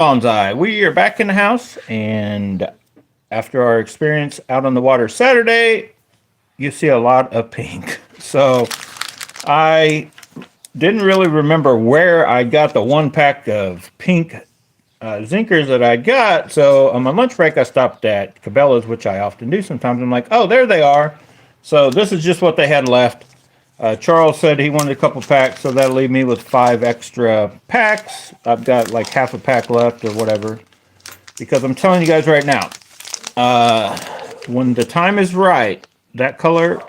Bonsai. We are back in the house, and after our experience out on the water Saturday, you see a lot of pink. So I didn't really remember where I got the one pack of pink Zinkerz that I got. So on my lunch break, I stopped at Cabela's, which I often do sometimes. I'm like, oh, there they are. So this is just what they had left. Charles said he wanted a couple packs, so that'll leave me with 5 extra packs. I've got like half a pack left or whatever. Because I'm telling you guys right now, when the time is right, that color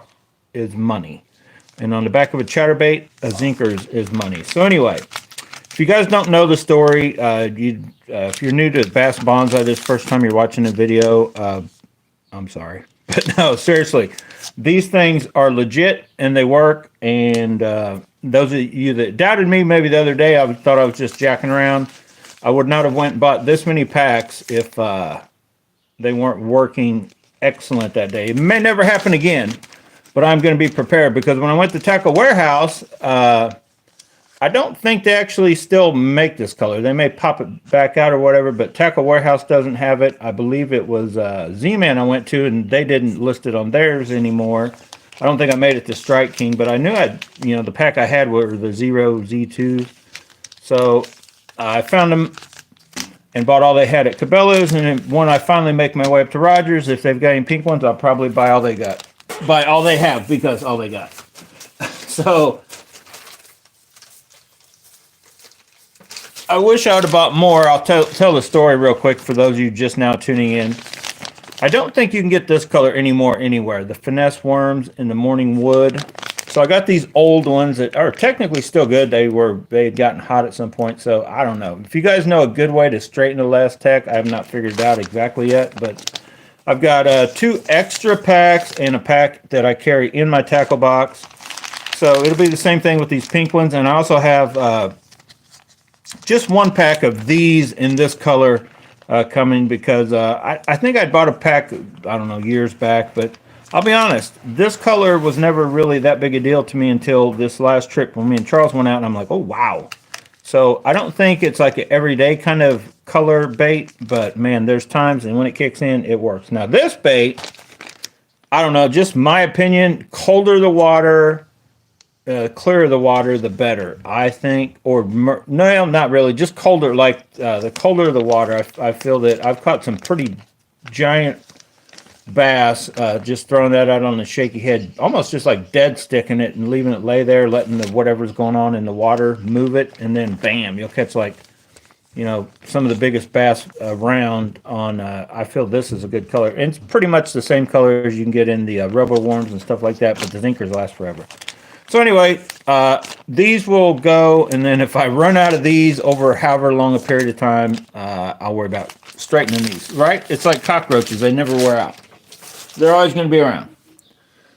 is money. And on the back of a ChatterBait, a Zinkerz is money. So anyway, if you guys don't know the story, if you're new to Bass Bonsai, this first time you're watching the video, I'm sorry. But no, seriously, these things are legit and they work. And those of you that doubted me maybe the other day, I thought I was just jacking around. I would not have went and bought this many packs if they weren't working excellent that day. It may never happen again, but I'm going to be prepared because when I went to Tackle Warehouse, I don't think they actually still make this color. They may pop it back out or whatever, but Tackle Warehouse doesn't have it. I believe it was Z-Man I went to, and they didn't list it on theirs anymore. I don't think I made it to Strike King, but I knew the pack I had were the Zero Z2s. So I found them and bought all they had at Cabela's, and then when I finally make my way up to Rogers, if they've got any pink ones, I'll probably buy all they got. Buy all they have, because all they got. So I wish I would have bought more. I'll tell the story real quick for those of you just now tuning in. I don't think you can get this color anymore anywhere. The Finesse Worms in the Morning Wood. So I got these old ones that are technically still good. They had gotten hot at some point, so I don't know. If you guys know a good way to straighten the last tech, I have not figured it out exactly yet, but I've got 2 extra packs and a pack that I carry in my tackle box. So it'll be the same thing with these pink ones, and I also have just 1 pack of these in this color coming because I think I bought a pack, I don't know, years back, but I'll be honest, this color was never really that big a deal to me until this last trip when me and Charles went out, and I'm like, oh, wow. So I don't think it's like an everyday kind of color bait, but man, there's times, and when it kicks in, it works. Now this bait, I don't know, just my opinion, colder the water, clearer the water, the better, I think. Or no, not really, just colder. Like the colder the water, I feel that I've caught some pretty giant bass, just throwing that out on the shaky head, almost just like dead sticking it and leaving it lay there, letting whatever's going on in the water move it, and then bam, you'll catch like, some of the biggest bass around on, I feel this is a good color. And it's pretty much the same color as you can get in the rubber worms and stuff like that, but the Zinkerz last forever. So anyway, these will go, and then if I run out of these over however long a period of time, I'll worry about straightening these, right? It's like cockroaches. They never wear out. They're always going to be around.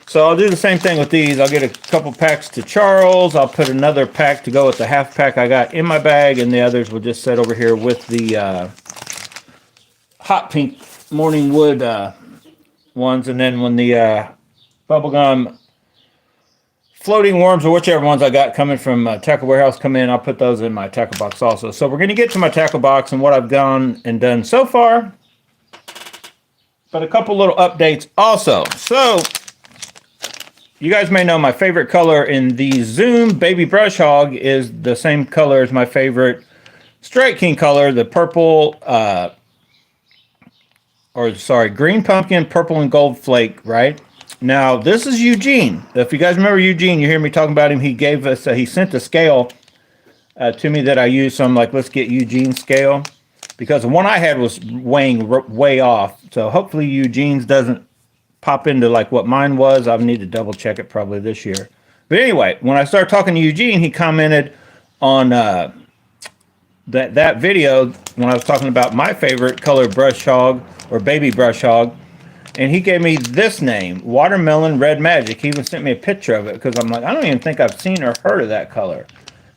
So I'll do the same thing with these. I'll get a couple packs to Charles. I'll put another pack to go with the half pack I got in my bag, and the others will just sit over here with the hot pink Morning Wood ones. And then when the bubblegum floating worms, or whichever ones I got coming from Tackle Warehouse come in, I'll put those in my tackle box also. So we're going to get to my tackle box and what I've gone and done so far, but a couple little updates also. So you guys may know my favorite color in the Zoom Baby Brush Hog is the same color as my favorite Strike King color, the purple, green pumpkin, purple and gold flake, right? Now, this is Eugene. If you guys remember Eugene, you hear me talking about him. He gave us, he sent a scale to me that I used. So I'm like, let's get Eugene's scale, because the one I had was weighing way off. So hopefully Eugene's doesn't pop into like what mine was. I'll need to double check it probably this year. But anyway, when I started talking to Eugene, he commented on that video when I was talking about my favorite color brush hog, or baby brush hog. And he gave me this name, Watermelon Red Magic. He even sent me a picture of it because I'm like, I don't even think I've seen or heard of that color.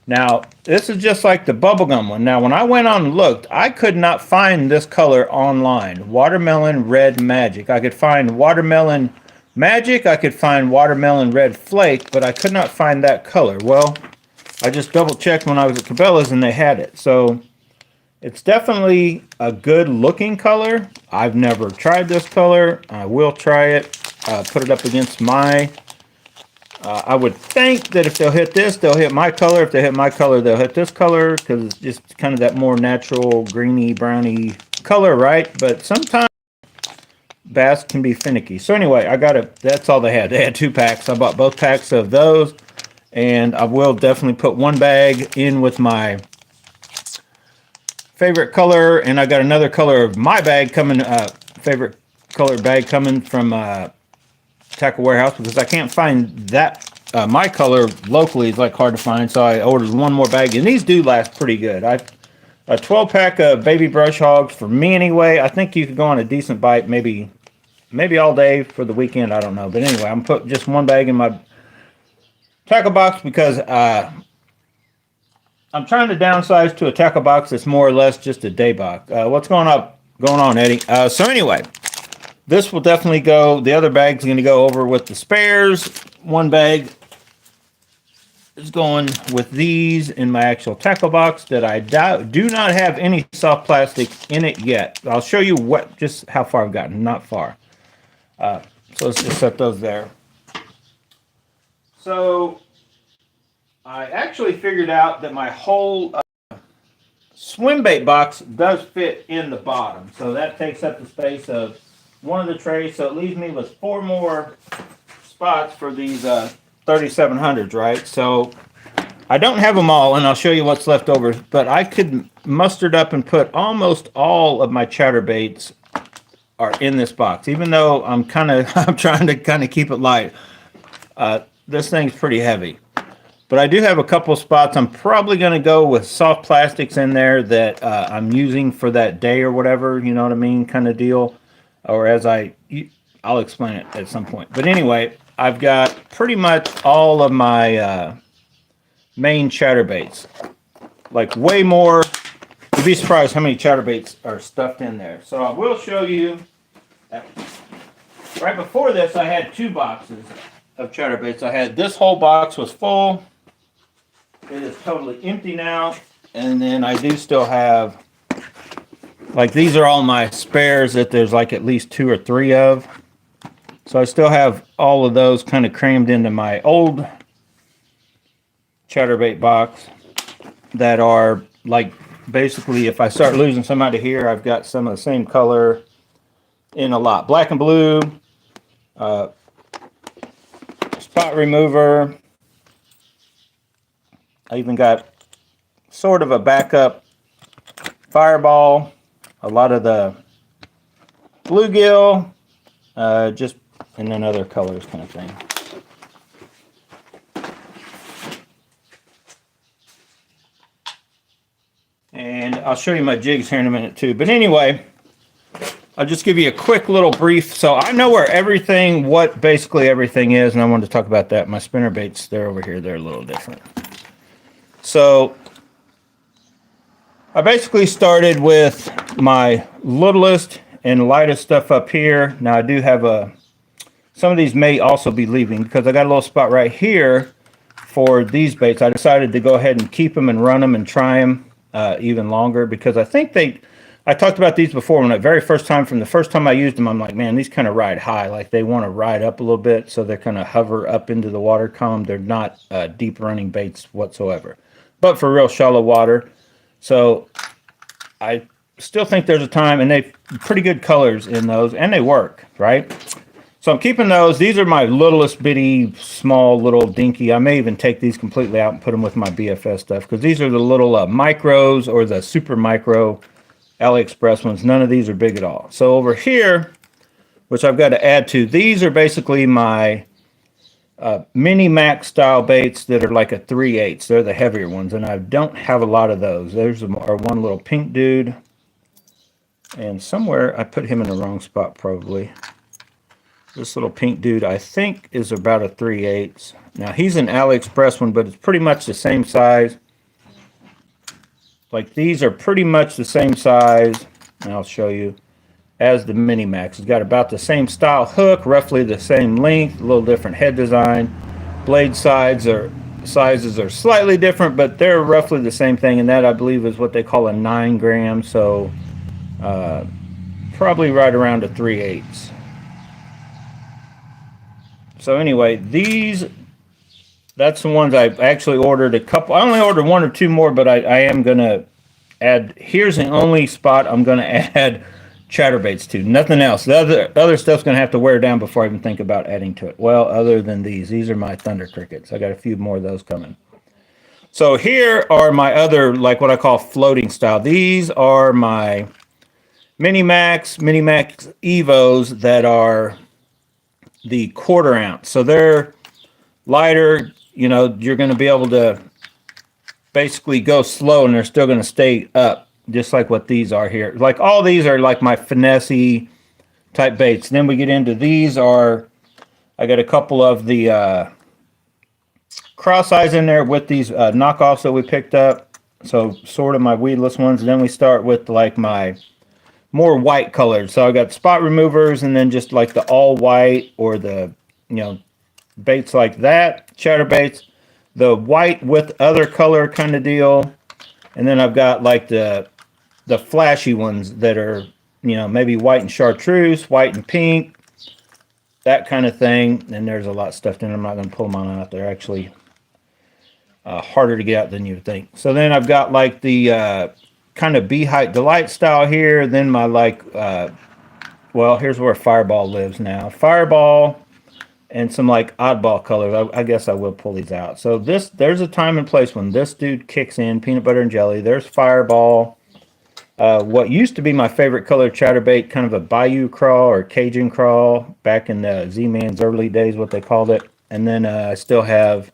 Now, this is just like the bubblegum one. Now, when I went on and looked, I could not find this color online, Watermelon Red Magic. I could find Watermelon Magic, I could find Watermelon Red Flake, but I could not find that color. Well, I just double checked when I was at Cabela's and they had it. So It's definitely a good looking color. I've never tried this color. I will try it, put it up against my, I would think that if they'll hit this, they'll hit my color. If they hit my color, they'll hit this color, because it's just kind of that more natural greeny, browny color, right? But sometimes bass can be finicky. So anyway, that's all they had. They had 2 packs. I bought both packs of those, and I will definitely put one bag in with my favorite color, and I got another color of my bag coming, favorite color bag coming from Tackle Warehouse, because I can't find that my color locally is like hard to find, so I ordered one more bag, and these do last pretty good. A 12-pack of baby brush hogs for me anyway. I think you could go on a decent bite, maybe all day for the weekend. I don't know, but anyway, I'm putting just one bag in my tackle box because I'm trying to downsize to a tackle box that's more or less just a day box. What's going on, Eddie? So anyway, this will definitely go. The other bag's going to go over with the spares. One bag is going with these in my actual tackle box that I do not have any soft plastic in it yet. I'll show you just how far I've gotten. Not far. So let's just set those there. So I actually figured out that my whole Swimbait box does fit in the bottom. So that takes up the space of one of the trays. So it leaves me with 4 more spots for these 3700s, right? So I don't have them all, and I'll show you what's left over. But I could muster it up and put almost all of my chatterbaits are in this box. Even though I'm trying to kind of keep it light. This thing's pretty heavy. But I do have a couple spots. I'm probably going to go with soft plastics in there that I'm using for that day or whatever, you know what I mean, kind of deal. Or I'll explain it at some point. But anyway, I've got pretty much all of my main chatterbaits. Like way more. You'd be surprised how many chatterbaits are stuffed in there. So I will show you. Right before this, I had 2 boxes of chatterbaits. I had this whole box was full. It is totally empty now. And then I do still have, like, these are all my spares that there's like at least 2 or 3 of. So I still have all of those kind of crammed into my old chatterbait box that are like, basically, if I start losing some out of here, I've got some of the same color in a lot. Black and blue, spot remover. I even got sort of a backup fireball, a lot of the bluegill, and then other colors kind of thing. And I'll show you my jigs here in a minute too. But anyway, I'll just give you a quick little brief. So I know where what basically everything is, and I wanted to talk about that. My spinner baits, they're over here. They're a little different. So I basically started with my littlest and lightest stuff up here. Now I do have some of these may also be leaving because I got a little spot right here for these baits. I decided to go ahead and keep them and run them and try them even longer, because I think I talked about these before when from the first time I used them, I'm like, man, these kind of ride high. Like they want to ride up a little bit. So they're kind of hover up into the water column. They're not deep running baits whatsoever, but for real shallow water. So I still think there's a time, and they've pretty good colors in those, and they work, right? So I'm keeping those. These are my littlest bitty, small, little dinky. I may even take these completely out and put them with my BFS stuff, because these are the little micros or the super micro AliExpress ones. None of these are big at all. So over here, which I've got to add to, these are basically my mini max style baits that are like a 3/8. They're the heavier ones, and I don't have a lot of those. There's one little pink dude, and somewhere I put him in the wrong spot probably. This little pink dude I think is about a 3/8. Now he's an AliExpress one, but it's pretty much the same size. Like these are pretty much the same size, and I'll show you, as the Mini Max. It's got about the same style hook, roughly the same length, a little different head design. Blade sides are sizes are slightly different, but they're roughly the same thing. And that, I believe, is what they call a 9 gram. So probably right around a 3/8. So anyway, that's the ones I actually ordered a couple. I only ordered 1 or 2 more, but I am going to add. Here's the only spot I'm going to add chatterbaits to. Nothing else. The other stuff's going to have to wear down before I even think about adding to it. Well, other than these are my thunder crickets. I got a few more of those coming. So here are my other, like what I call floating style. These are my Mini Max Evos that are the 1/4 ounce. So they're lighter. You know, you're going to be able to basically go slow and they're still going to stay up, just like what these are here. Like all these are like my finesse type baits. Then we get into these are, I got a couple of the cross eyes in there with these knockoffs that we picked up. So sort of my weedless ones. And then we start with like my more white colored. So I got spot removers and then just like the all white or the, you know, baits like that, chatterbaits, the white with other color kind of deal. And then I've got like the flashy ones that are, you know, maybe white and chartreuse, white and pink, that kind of thing. And there's a lot stuffed in. I'm not going to pull them on out. They're actually harder to get out than you would think. So then I've got like the kind of Bee Height Delight style here. Then my like, well, here's where Fireball lives now. Fireball and some like oddball colors. I guess I will pull these out. So there's a time and place when this dude kicks in, peanut butter and jelly. There's Fireball. What used to be my favorite color chatterbait, kind of a Bayou Crawl or Cajun Crawl, back in the Z-Man's early days, what they called it. And then I still have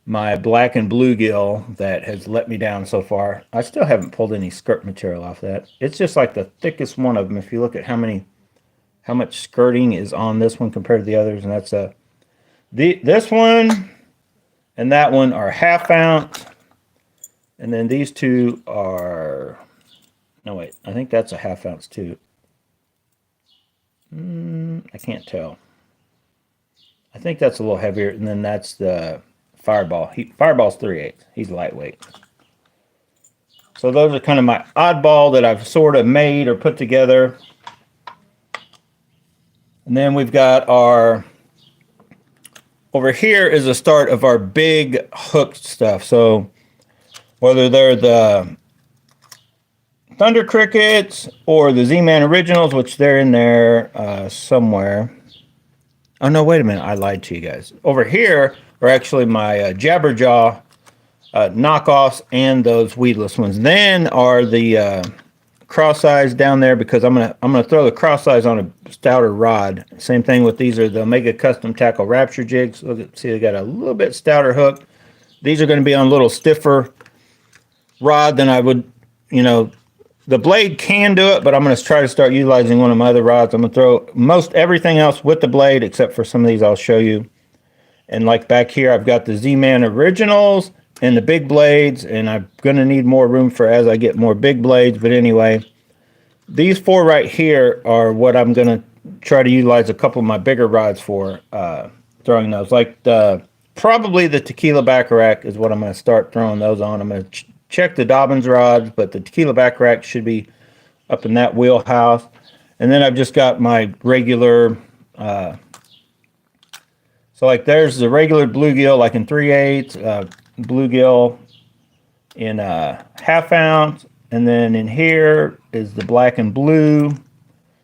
my black and bluegill that has let me down so far. I still haven't pulled any skirt material off that. It's just like the thickest one of them. If you look at how much skirting is on this one compared to the others, and that's this one and that one are 1/2 ounce, and then these two are, no wait, I think that's a 1/2 ounce too. I can't tell. I think that's a little heavier, and then that's the Fireball. Fireball's 3/8. He's lightweight. So those are kind of my oddball that I've sort of made or put together. And then we've got our, over here is the start of our big hooked stuff. So whether they're the Thunder Crickets or the Z-Man Originals, which they're in there somewhere. Oh, no, wait a minute. I lied to you guys. Over here are actually my Jabberjaw knockoffs and those weedless ones. Then are the cross eyes down there, because I'm gonna throw the cross eyes on a stouter rod. Same thing with these are the Omega Custom Tackle Rapture jigs. Look at, see, they got a little bit stouter hook. These are going to be on a little stiffer rod than I would, you know. The blade can do it, but I'm going to try to start utilizing one of my other rods. I'm going to throw most everything else with the blade, except for some of these I'll show you. And like back here, I've got the Z-Man Originals and the big blades, and I'm going to need more room for as I get more big blades. But anyway, these 4 right here are what I'm going to try to utilize a couple of my bigger rods for throwing those. Like probably the Tequila Baccarat is what I'm going to start throwing those on. I'm going to check the Dobbins rods, but the Tequila Baccarat should be up in that wheelhouse. And then I've just got my regular, so like there's the regular bluegill, like in 3/8, bluegill in 1/2 ounce. And then in here is the black and blue,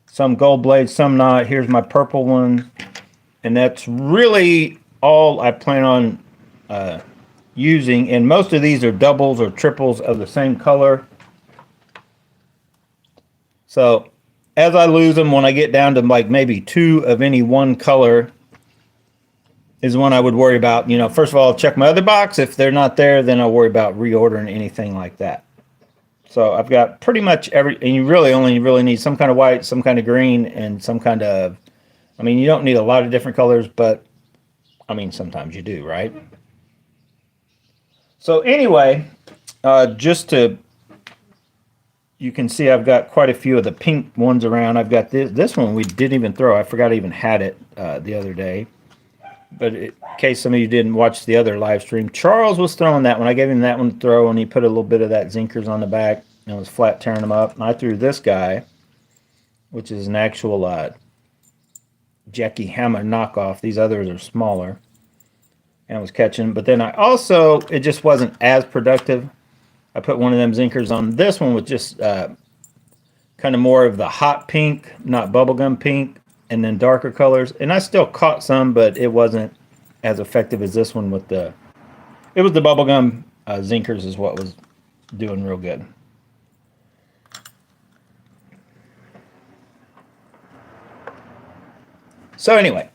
some gold blades, some not. Here's my purple one. And that's really all I plan on using, and most of these are doubles or triples of the same color. So as I lose them, when I get down to like maybe 2 of any one color is when I would worry about, you know, first of all, check my other box. If they're not there, then I'll worry about reordering anything like that. So I've got pretty much every, and you really need some kind of white, some kind of green, and some kind of, I mean, you don't need a lot of different colors, but I mean, sometimes you do, right? So anyway, just to, you can see I've got quite a few of the pink ones around. I've got this one we didn't even throw. I forgot I even had it the other day. but in case some of you didn't watch the other live stream, Charles was throwing that one. I gave him that one to throw, and he put a little bit of that Zinkerz on the back and was flat tearing them up. And I threw this guy, which is an actual Jackie Hammer knockoff. These others are smaller, and I was catching. But then I also, it just wasn't as productive. I put one of them Zinkerz on this one with just kind of more of the hot pink, not bubblegum pink, and then darker colors. And I still caught some, but it wasn't as effective as this one with the, it was the bubblegum Zinkerz is what was doing real good. So anyway,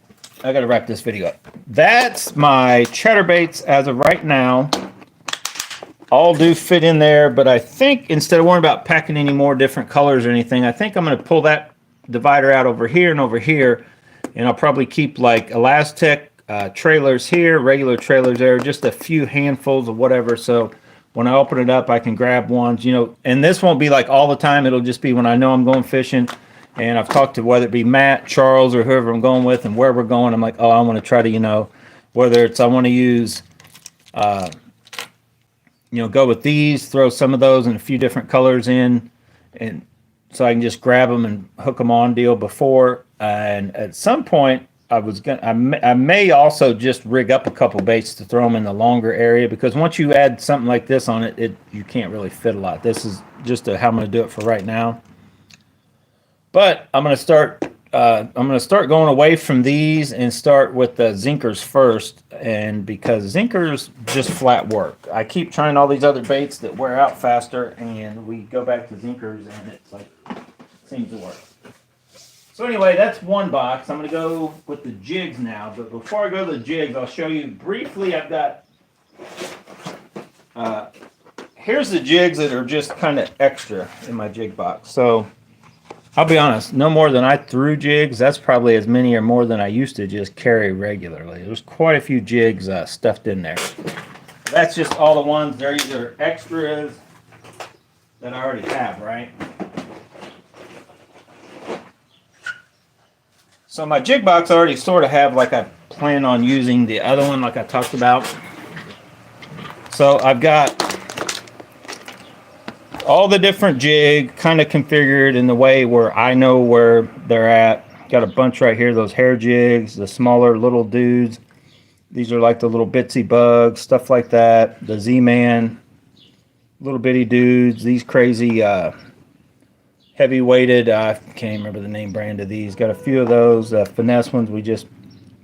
I got to wrap this video up. That's my chatterbaits as of right now. All do fit in there, but I think instead of worrying about packing any more different colors or anything, I think I'm going to pull that divider out over here, and I'll probably keep like elastic trailers here, regular trailers there, just a few handfuls of whatever. So when I open it up, I can grab ones, you know, and this won't be like all the time. It'll just be when I know I'm going fishing. And I've talked to whether it be Matt, Charles, or whoever I'm going with and where we're going. I'm like, oh, I want to try to, you know, whether it's I want to use, you know, go with these, throw some of those and a few different colors in, and so I can just grab them and hook them on deal before. And at some point, I may also just rig up a couple baits to throw them in the longer area, because once you add something like this on it, you can't really fit a lot. This is just how I'm going to do it for right now. But I'm going to start going away from these and start with the Zinkerz first, and because Zinkerz just flat work. I keep trying all these other baits that wear out faster, and we go back to Zinkerz, and it's like seems to work. So anyway, that's one box. I'm going to go with the jigs now, but before I go to the jigs, I'll show you briefly. I've got here's the jigs that are just kind of extra in my jig box. So I'll be honest, no more than I threw jigs. That's probably as many or more than I used to just carry regularly. There's quite a few jigs stuffed in there. That's just all the ones. They're either extras that I already have, right? So my jig box I already sort of have, like I plan on using the other one like I talked about. So I've got all the different jig kind of configured in the way where I know where they're at. Got a bunch right here, those hair jigs, the smaller little dudes. These are like the little bitsy bugs, stuff like that. The Z-Man, little bitty dudes. These crazy heavy weighted, I can't even remember the name brand of these. Got a few of those finesse ones we just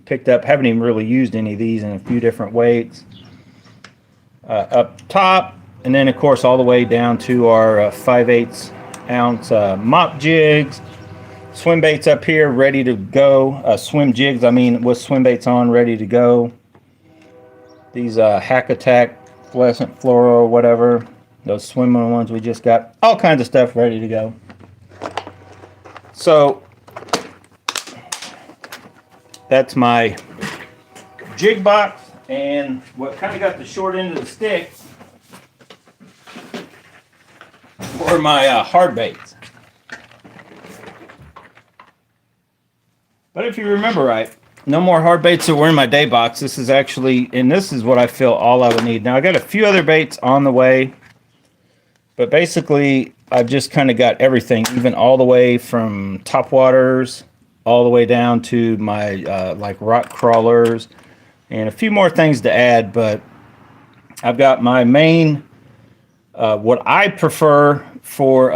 picked up. Haven't even really used any of these in a few different weights. Up top, and then of course all the way down to our 5/8 ounce mop jigs. Swim baits up here ready to go. Swim jigs, I mean, with swim baits on, ready to go. These Hack Attack fluorescent fluoro, whatever. Those swimming ones we just got. All kinds of stuff ready to go. So that's my jig box, and what kind of got the short end of the stick for my hard baits. But if you remember right, no more hard baits that were in my day box. This is actually, and this is what I feel all I would need. Now I got a few other baits on the way, but basically I've just kind of got everything, even all the way from topwaters all the way down to my like rock crawlers and a few more things to add. But I've got my main what I prefer for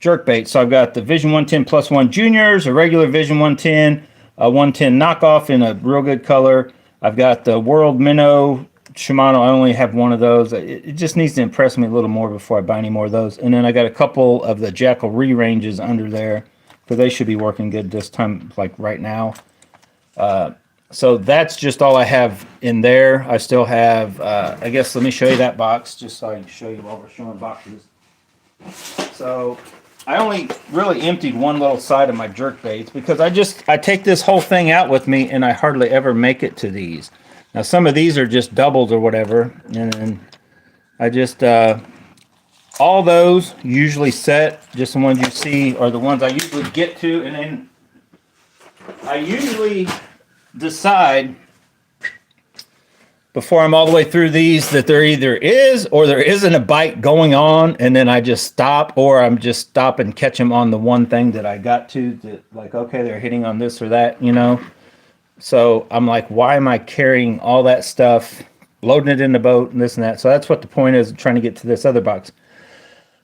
jerkbait. So I've got the Vision 110 Plus 1 Juniors, a regular Vision 110, a 110 knockoff in a real good color. I've got the World Minnow Shimano. I only have one of those. It just needs to impress me a little more before I buy any more of those. And then I got a couple of the Jackal re-ranges under there, because they should be working good this time, like right now. So that's just all I have in there. I still have, I guess, let me show you that box, just so I can show you while we're showing boxes. So I only really emptied one little side of my jerk baits, because I take this whole thing out with me, and I hardly ever make it to these. Now some of these are just doubles or whatever, and then I just, all those usually set, just the ones you see are the ones I usually get to, and then I usually decide before I'm all the way through these that there either is or there isn't a bite going on, and then I just stop, or I'm just stop and catch them on the one thing that I got to, that like, okay, they're hitting on this or that, you know. So I'm like, why am I carrying all that stuff, loading it in the boat and this and that? So that's what the point is, trying to get to this other box.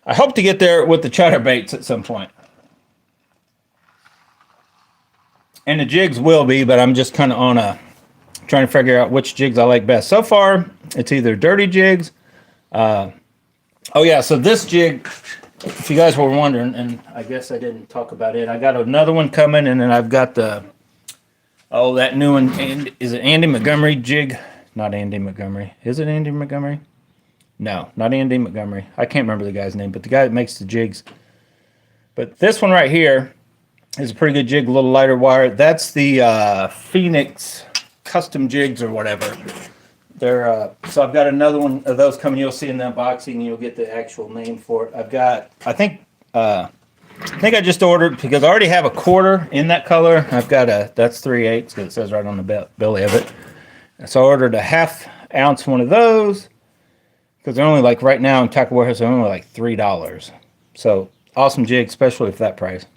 I hope to get there with the chatterbaits at some point. And the jigs will be, but I'm just kind of on a trying to figure out which jigs I like best. So far, it's either dirty jigs. Oh yeah, so this jig, if you guys were wondering, and I guess I didn't talk about it, I got another one coming, and then I've got the, oh, that new one. And is it Andy Montgomery jig? Not Andy Montgomery. Is it Andy Montgomery? No, not Andy Montgomery. I can't remember the guy's name, but the guy that makes the jigs. But this one right here is a pretty good jig, a little lighter wire. That's the Phoenix custom jigs or whatever. They're so I've got another one of those coming. You'll see in the unboxing. You'll get the actual name for it. I've got, I think I just ordered, because I already have a quarter in that color. I've got a, that's 3/8 because it says right on the belly of it. So I ordered a 1/2 ounce one of those, because they're only like, right now in Tackle Warehouse, they're only like $3. So awesome jig, especially for that price.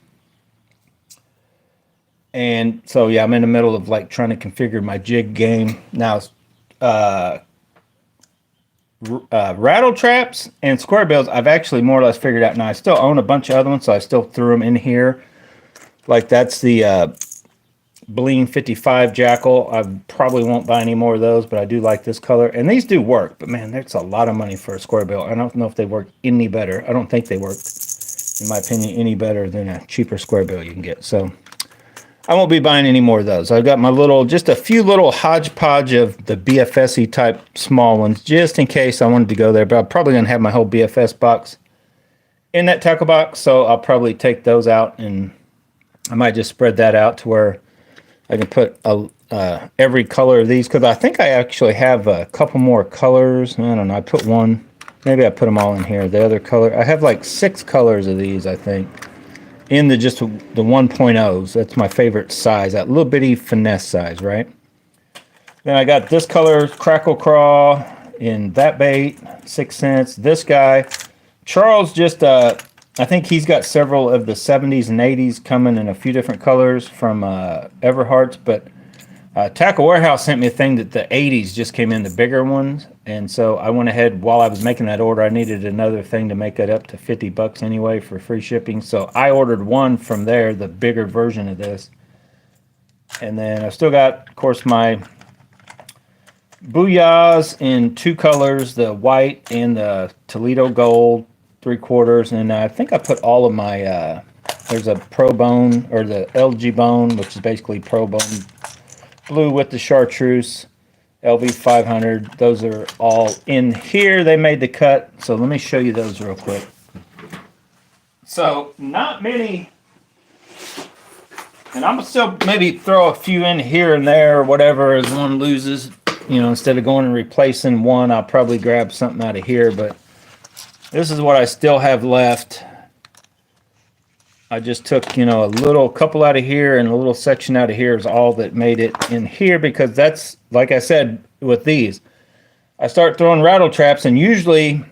And so yeah, I'm in the middle of like trying to configure my jig game now. Rattle traps and square bills I've actually more or less figured out now. I still own a bunch of other ones, so I still threw them in here. Like that's the Bleen 55 Jackal. I probably won't buy any more of those, but I do like this color. And these do work, but man, that's a lot of money for a square bill. I don't know if they work any better. I don't think they work, in my opinion, any better than a cheaper square bill you can get. So I won't be buying any more of those. I've got my little, just a few little hodgepodge of the BFS-y type small ones, just in case I wanted to go there. But I'm probably going to have my whole BFS box in that tackle box, so I'll probably take those out, and I might just spread that out to where I can put every color of these, because I think I actually have a couple more colors. I don't know. I put one. Maybe I put them all in here. The other color. I have like 6 colors of these, I think, in the just the 1.0s. That's my favorite size, that little bitty finesse size, right? Then I got this color, Crackle Craw, in that bait, 6 cents. This guy, Charles, just I think he's got several of the 70s and 80s coming in a few different colors from Everhart's, but Tackle Warehouse sent me a thing that the 80s just came in, the bigger ones, and so I went ahead, while I was making that order, I needed another thing to make it up to $50 anyway for free shipping, so I ordered one from there, the bigger version of this. And then I've still got, of course, my Booyahs in 2 colors, the white and the Toledo Gold 3/4, and I think I put all of my, there's a Pro Bone, or the LG Bone, which is basically Pro Bone blue with the chartreuse, LV 500. Those are all in here. They made the cut, so let me show you those real quick. So not many, and I'm gonna still maybe throw a few in here and there or whatever as one loses. You know, instead of going and replacing one, I'll probably grab something out of here, but this is what I still have left. I just took, you know, a couple out of here and a little section out of here is all that made it in here, because that's, like I said, with these, I start throwing rattle traps, and usually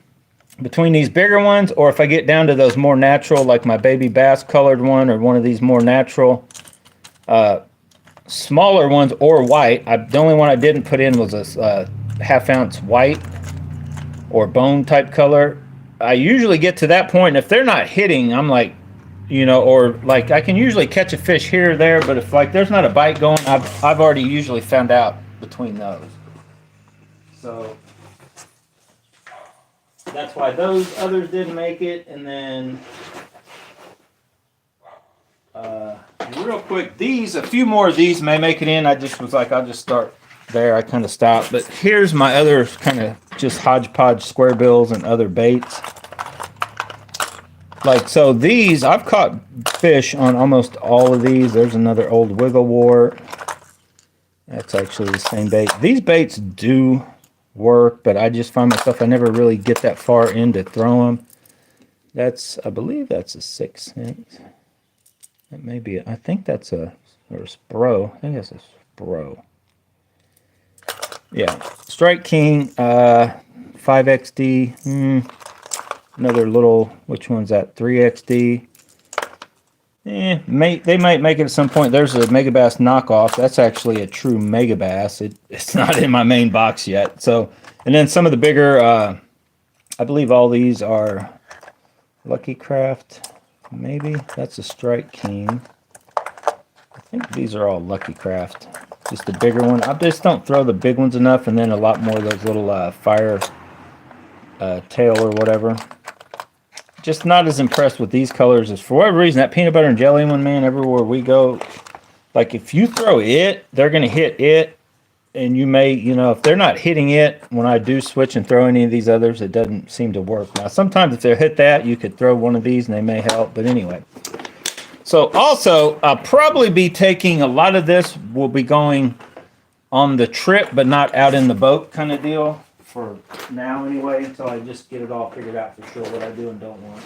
between these bigger ones, or if I get down to those more natural, like my baby bass colored one, or one of these more natural, smaller ones, or white. The only one I didn't put in was this 1/2 ounce white or bone type color. I usually get to that point, and if they're not hitting, I'm like, you know, or like I can usually catch a fish here or there, but if like there's not a bite going, I've already usually found out between those. So that's why those others didn't make it. And then real quick, these, a few more of these may make it in. I just was like, I'll just start there. I kind of stopped, but here's my other kind of just hodgepodge square bills and other baits. Like, so these, I've caught fish on almost all of these. There's another old wiggle wart. That's actually the same bait. These baits do work, but I just find myself, I never really get that far in to throw them. That's, I believe that's a 6 cent. That may be, I think that's a, or a Spro. I think that's a Bro. Yeah, Strike King, 5XD. Another little, which one's that? 3XD. They might make it at some point. There's a Megabass knockoff. That's actually a true Megabass. It's not in my main box yet. So, and then some of the bigger, I believe all these are Lucky Craft. Maybe that's a Strike King. I think these are all Lucky Craft. Just the bigger one. I just don't throw the big ones enough, and then a lot more of those little fire tail or whatever. Just not as impressed with these colors as for whatever reason. That peanut butter and jelly one, man, everywhere we go, like if you throw it, they're going to hit it. And you may, you know, if they're not hitting it, when I do switch and throw any of these others, it doesn't seem to work. Now, sometimes if they hit that, you could throw one of these and they may help. But anyway. So also, I'll probably be taking a lot of this. Will be going on the trip, but not out in the boat kind of deal. For now anyway, until I just get it all figured out for sure what I do and don't want.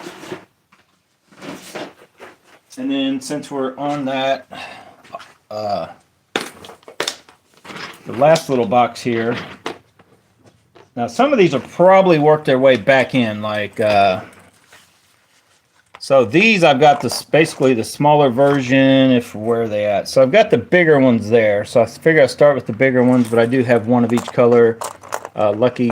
And then since we're on that, the last little box here. Now some of these will probably work their way back in, like so these I've got this basically the smaller version. If where are they at? So I've got the bigger ones there. So I figure I'll start with the bigger ones, but I do have one of each color. Lucky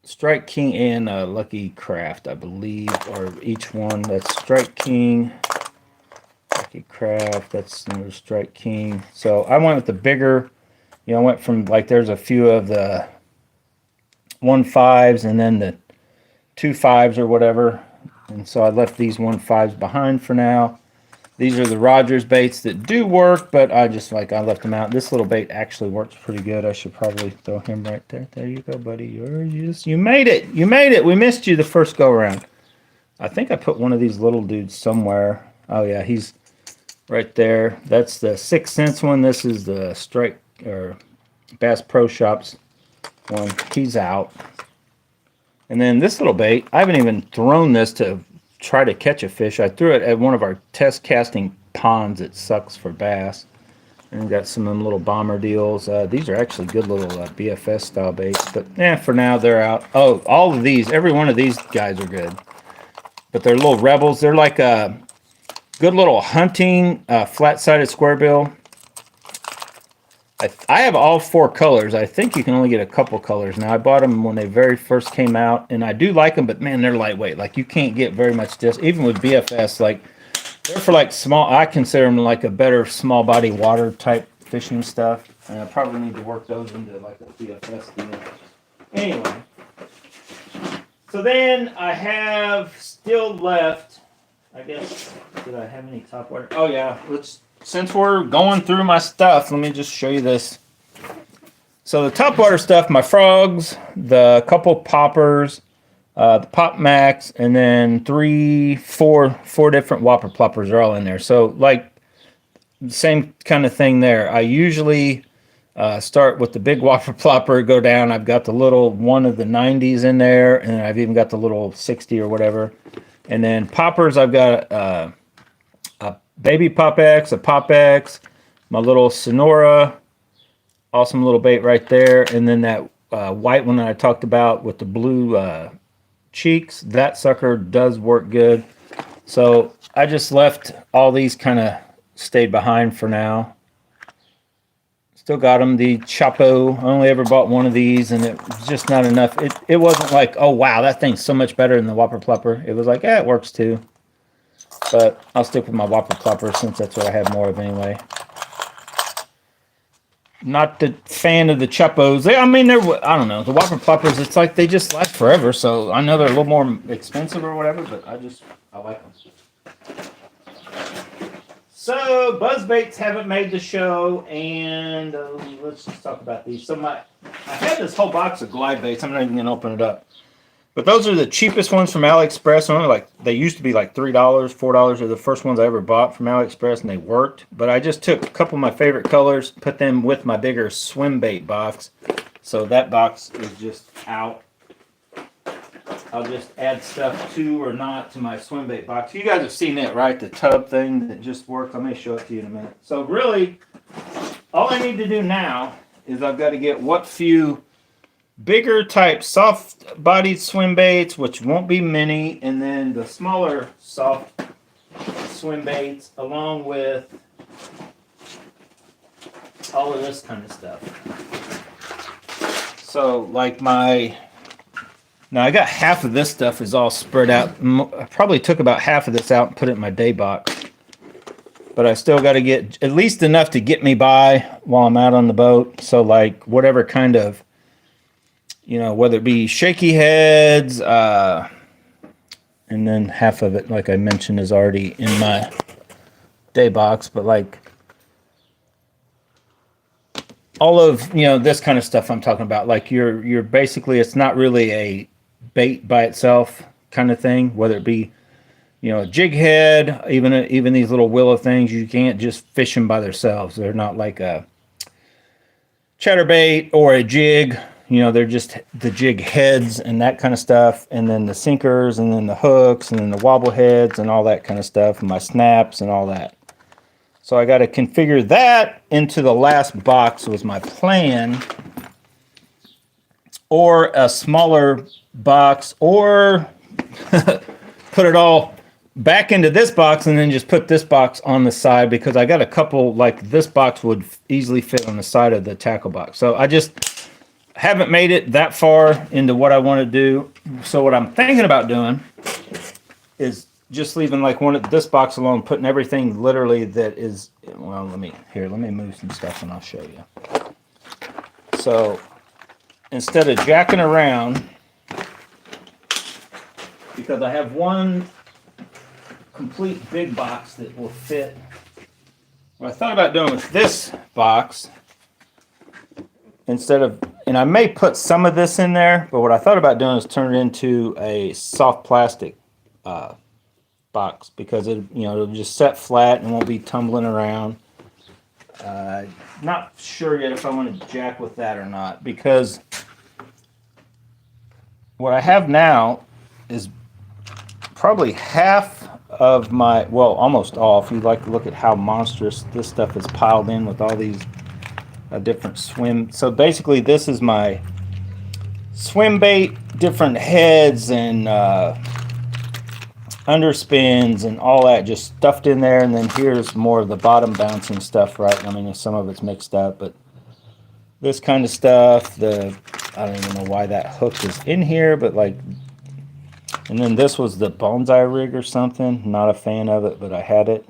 Strike King and Lucky Craft, I believe, or each one. That's Strike King, Lucky Craft, that's another Strike King. So I went with the bigger, you know, I went from like there's a few of the 1.5s and then the 2.5s or whatever. And so I left these 1.5s behind for now. These are the Rogers baits that do work, but I left them out. This little bait actually works pretty good. I should probably throw him right there. There you go, buddy. You made it. You made it. We missed you the first go around. I think I put one of these little dudes somewhere. Oh yeah, he's right there. That's the 6 cents one. This is the Strike or Bass Pro Shops one. He's out. And then this little bait, I haven't even thrown this to try to catch a fish. I threw it at one of our test casting ponds. It sucks for bass. And we've got some of them little bomber deals. These are actually good little BFS style baits. But for now they're out. Oh, all of these, every one of these guys are good. But they're little rebels. They're like a good little hunting flat-sided square bill. I have all 4 colors. I think you can only get a couple colors. Now, I bought them when they very first came out, and I do like them, but man, they're lightweight. Like, you can't get very much distance. Even with BFS, like, they're for like small, I consider them like a better small body water type fishing stuff. And I probably need to work those into like a BFS deal. Anyway, so then I have still left, I guess, did I have any top water? Oh yeah, since we're going through my stuff, let me just show you this. So the topwater stuff, my frogs, the couple poppers, the Pop Max, and then four different Whopper Ploppers are all in there. So like same kind of thing there. I usually start with the big Whopper Plopper, go down. I've got the little one of the 90s in there, and I've even got the little 60 or whatever. And then poppers, I've got a Baby Pop X, a Pop X, my little Sonora, awesome little bait right there, and then that white one that I talked about with the blue cheeks. That sucker does work good. So I just left all these kind of stayed behind for now. Still got them. The Chapo, I only ever bought one of these, and it was just not enough. It wasn't like, oh wow, that thing's so much better than the Whopper Plopper. It was like, yeah, it works too. But I'll stick with my Whopper Plopper since that's what I have more of anyway. Not the fan of the Chapos. I mean, I don't know. The Whopper Ploppers, it's like they just last forever. So I know they're a little more expensive or whatever, but I like them. So buzzbaits haven't made the show, and let's just talk about these. So I had this whole box of glide baits. I'm not even gonna open it up. But those are the cheapest ones from AliExpress. Only like they used to be like $3, $4 are the first ones I ever bought from AliExpress, and they worked. But I just took a couple of my favorite colors, put them with my bigger Swimbait box. So that box is just out. I'll just add stuff to or not to my swim bait box. You guys have seen it, right? The tub thing that just works. I may show it to you in a minute. So really, all I need to do now is I've got to get what few bigger type soft bodied swim baits, which won't be many, and then the smaller soft swim baits along with all of this kind of stuff. So like now I got half of this stuff is all spread out. I probably took about half of this out and put it in my day box. But I still got to get at least enough to get me by while I'm out on the boat. So like whatever kind of, whether it be shaky heads, and then half of it, like I mentioned, is already in my day box. But like all of, this kind of stuff I'm talking about, like you're basically, it's not really a bait by itself kind of thing, whether it be, a jig head, even these little willow things, you can't just fish them by themselves. They're not like a chatterbait or a jig, they're just the jig heads and that kind of stuff, and then the sinkers, and then the hooks, and then the wobble heads, and all that kind of stuff, and my snaps and all that. So I got to configure that into the last box was my plan, or a smaller box, or put it all back into this box and then just put this box on the side, because I got a couple, like this box would easily fit on the side of the tackle box. So I just haven't made it that far into what I want to do. So what I'm thinking about doing is just leaving like this box alone, putting everything literally that is, well, let me move some stuff and I'll show you. So instead of jacking around, because I have one complete big box that will fit, what I thought about doing with this box, instead of, and I may put some of this in there, but what I thought about doing is turn it into a soft plastic box, because it'll just set flat and won't be tumbling around. Not sure yet if I want to jack with that or not, because what I have now is probably half of my, well, almost all, if you'd like to look at how monstrous this stuff is piled in with all these different swim. So basically this is my swim bait, different heads and underspins and all that just stuffed in there. And then here's more of the bottom bouncing stuff, right? I mean, some of it's mixed up, but this kind of stuff, I don't even know why that hook is in here, but like, and then this was the bonsai rig or something. Not a fan of it, but I had it.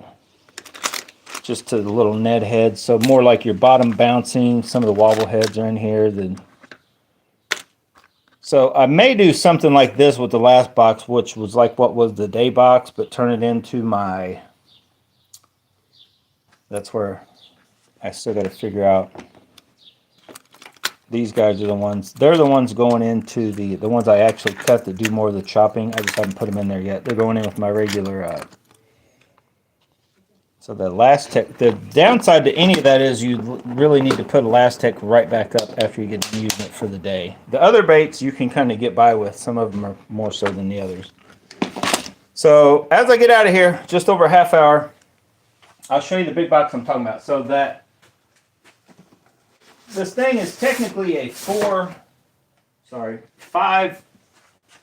Just to the little Ned heads. So more like your bottom bouncing. Some of the wobble heads are in here. So I may do something like this with the last box, which was like what was the day box, but turn it into my, that's where I still got to figure out. These guys are the ones, they're the ones going into the ones I actually cut that do more of the chopping. I just haven't put them in there yet. They're going in with my regular, so the the downside to any of that is you really need to put Elastic right back up after you get done using it for the day. The other baits you can kind of get by with. Some of them are more so than the others. So as I get out of here, just over a half hour, I'll show you the big box I'm talking about. So that this thing is technically a 5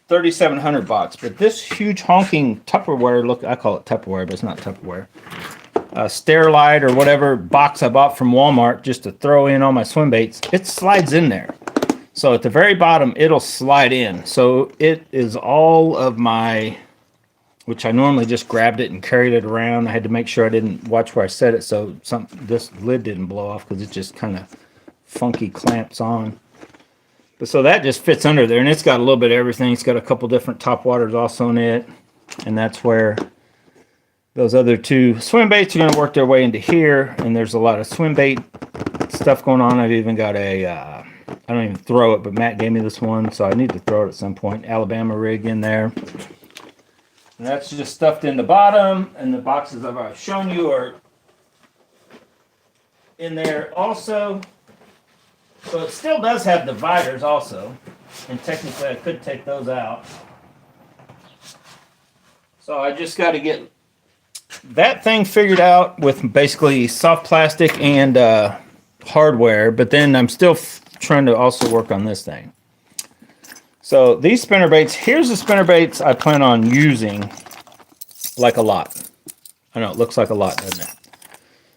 3700 box, but this huge honking Tupperware, look, I call it Tupperware, but it's not Tupperware, Sterilite or whatever box I bought from Walmart just to throw in all my swim baits, it slides in there. So at the very bottom, it'll slide in. So it is all of my, which I normally just grabbed it and carried it around. I had to make sure I didn't watch where I set it so this lid didn't blow off, because it just kind of funky clamps on. But so that just fits under there, and it's got a little bit of everything. It's got a couple different topwaters also in it, and that's where those other two swim baits are going to work their way into here. And there's a lot of swim bait stuff going on. I've even got a I don't even throw it, but Matt gave me this one, so I need to throw it at some point. Alabama rig in there, and that's just stuffed in the bottom, and the boxes I've shown you are in there also. So it still does have dividers also, and technically I could take those out. So I just got to get that thing figured out with basically soft plastic and hardware, but then I'm still trying to also work on this thing. So these spinner baits, here's the spinner baits I plan on using like a lot. I know it looks like a lot, doesn't it?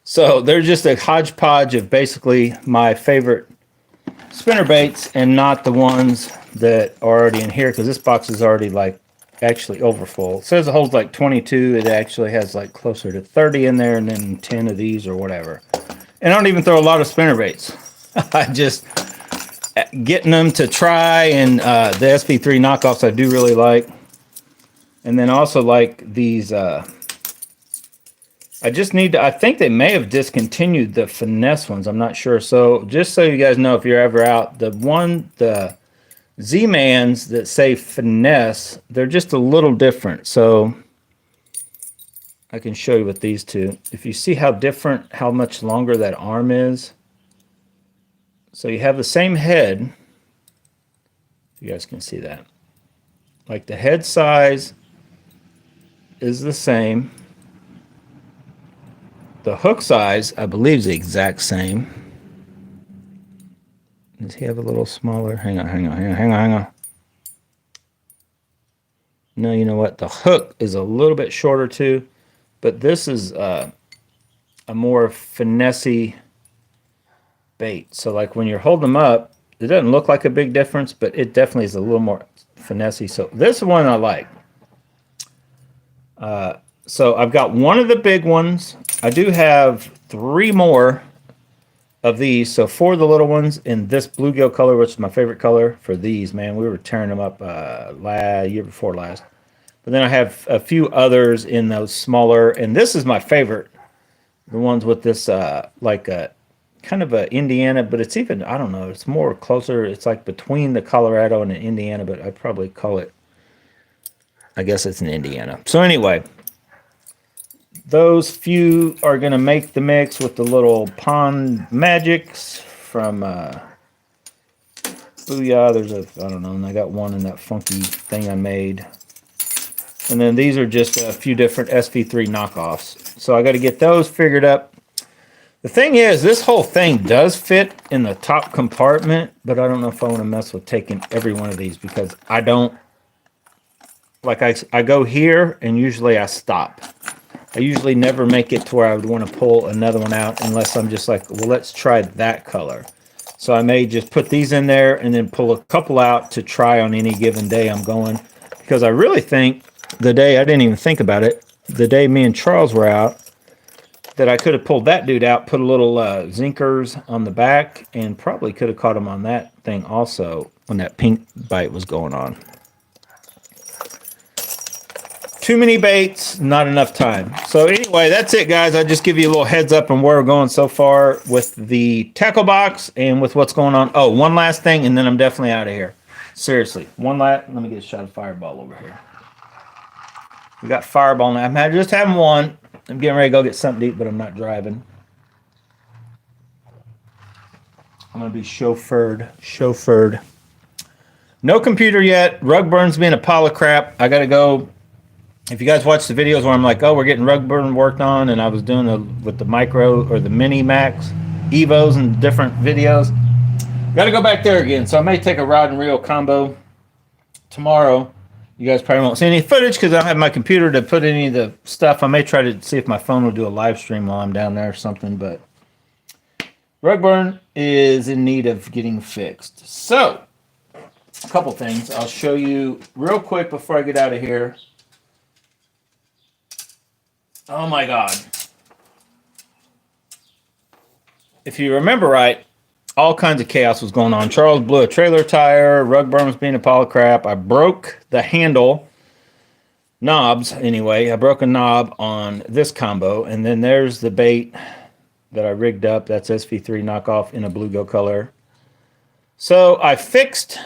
So they're just a hodgepodge of basically my favorite spinner baits and not the ones that are already in here, because this box is already like actually overfull. It says it holds like 22. It actually has like closer to 30 in there, and then 10 of these or whatever. And I don't even throw a lot of spinner baits. I just getting them to try, and the SP3 knockoffs I do really like. And then also like these I just need to, I think they may have discontinued the finesse ones. I'm not sure. So just so you guys know, if you're ever out, the Z-Mans that say finesse, they're just a little different. So I can show you with these two. If you see how different, how much longer that arm is. So you have the same head. You guys can see that. Like the head size is the same. The hook size, I believe, is the exact same. Does he have a little smaller? Hang on. No, you know what? The hook is a little bit shorter too, but this is a more finessey bait. So like when you're holding them up, it doesn't look like a big difference, but it definitely is a little more finessey. So this one I like. So I've got one of the big ones. I do have 3 more of these. So 4 of the little ones in this bluegill color, which is my favorite color for these. Man, we were tearing them up year before last. But then I have a few others in those smaller, and this is my favorite. The ones with this like a kind of a Indiana, but it's even, I don't know, it's more closer. It's like between the Colorado and the Indiana, but I'd probably call it, I guess it's an Indiana. So anyway, those few are going to make the mix with the little Pond Magics from Booyah. There's a, I don't know, and I got one in that funky thing I made. And then these are just a few different SV3 knockoffs. So I got to get those figured up. The thing is, this whole thing does fit in the top compartment, but I don't know if I want to mess with taking every one of these, because I don't, like I go here and usually I stop. I usually never make it to where I would want to pull another one out unless I'm just like, well, let's try that color. So I may just put these in there and then pull a couple out to try on any given day I'm going. Because I really think the day, I didn't even think about it, the day me and Charles were out, that I could have pulled that dude out, put a little Zinkerz on the back, and probably could have caught him on that thing also when that pink bite was going on. Too many baits, not enough time. So anyway, that's it, guys. I'll just give you a little heads up on where we're going so far with the tackle box and with what's going on. Oh, one last thing, and then I'm definitely out of here. Seriously, one last. Let me get a shot of Fireball over here. We got Fireball now. I'm just having one. I'm getting ready to go get something to eat, but I'm not driving. I'm going to be chauffeured. No computer yet. Rug burn's being a pile of crap. I got to go. If you guys watch the videos where I'm like, oh, we're getting rug burn worked on, and I was doing with the micro or the mini max Evos and different videos. Got to go back there again. So I may take a rod and reel combo tomorrow. You guys probably won't see any footage because I don't have my computer to put any of the stuff. I may try to see if my phone will do a live stream while I'm down there or something, but rug burn is in need of getting fixed. So, a couple things I'll show you real quick before I get out of here. Oh my God. If you remember right, all kinds of chaos was going on. Charles blew a trailer tire. Rug burn was being a pile of crap. I broke the handle knobs anyway. I broke a knob on this combo. And then there's the bait that I rigged up. That's SV3 knockoff in a bluegill color. So I fixed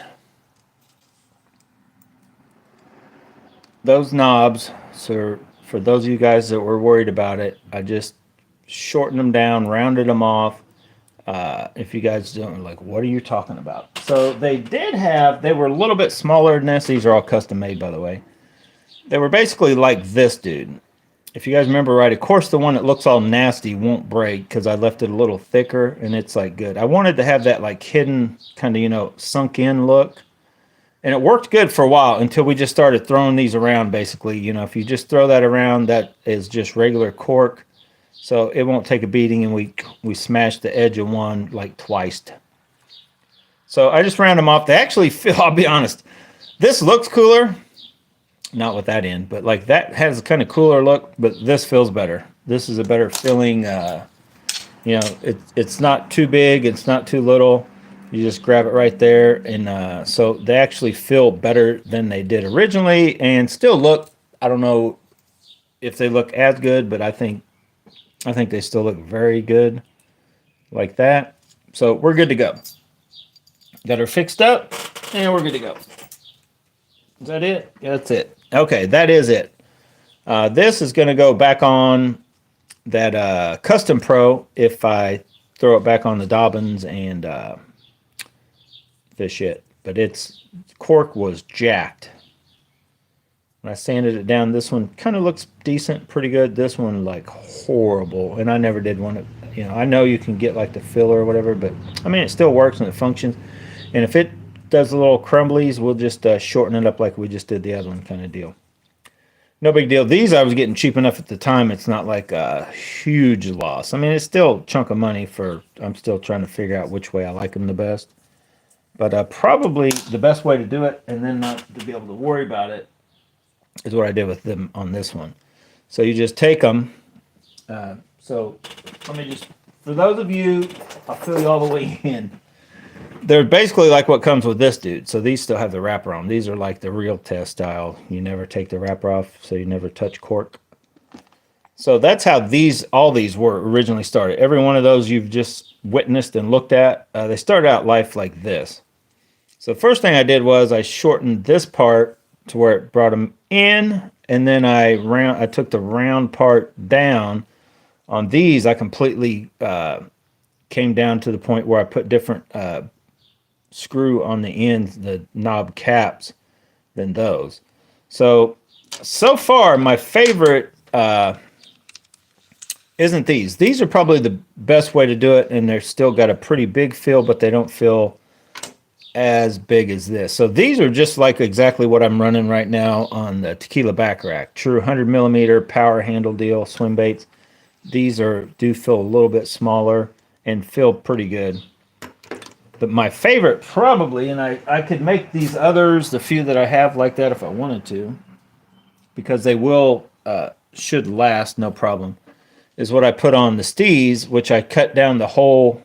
those knobs. So for those of you guys that were worried about it, I just shortened them down, rounded them off. If you guys don't, like, what are you talking about? So they did have, they were a little bit smaller than this. These are all custom made, by the way. They were basically like this, dude. If you guys remember right, of course, the one that looks all nasty won't break because I left it a little thicker and it's like good. I wanted to have that like hidden kind of, you know, sunk in look. And it worked good for a while until we just started throwing these around basically. You know, if you just throw that around, that is just regular cork. So it won't take a beating, and we smashed the edge of one like twice. So I just round them off. They actually feel, I'll be honest, this looks cooler. Not with that end, but like that has a kind of cooler look, but this feels better. This is a better feeling. You know, it's not too big, it's not too little. You just grab it right there, and so they actually feel better than they did originally, and still look. I don't know if they look as good, but I think they still look very good, like that. So we're good to go. Got her fixed up, and we're good to go. Is that it? Yeah, that's it. Okay, that is it. This is going to go back on that Custom Pro if I throw it back on the Dobbins and fish it. But its cork was jacked. When I sanded it down, this one kind of looks decent, pretty good. This one, like, horrible. And I never did want to, you know, I know you can get, like, the filler or whatever, but, I mean, it still works and it functions. And if it does a little crumblies, we'll just shorten it up like we just did the other one kind of deal. No big deal. These I was getting cheap enough at the time. It's not like a huge loss. I mean, it's still a chunk of money for, I'm still trying to figure out which way I like them the best. But probably the best way to do it and then not to be able to worry about it is what I did with them on this one. So you just take them. So let me just, for those of you, I'll fill you all the way in. They're basically like what comes with this dude. So these still have the wrapper on. These are like the real test style. You never take the wrapper off, so you never touch cork. So that's how all these were originally started. Every one of those you've just witnessed and looked at, they started out life like this. So first thing I did was I shortened this part to where it brought them in, and then I took the round part down. On these, I completely came down to the point where I put different screw on the ends, the knob caps, than those. So far, my favorite isn't these. These are probably the best way to do it, and they're still got a pretty big feel, but they don't feel as big as this. So these are just like exactly what I'm running right now on the Tequila back rack. True 100 millimeter power handle deal swim baits. These do feel a little bit smaller and feel pretty good. But my favorite probably, and I could make these others, the few that I have like that if I wanted to, because they should last no problem, is what I put on the Steez, which I cut down the whole,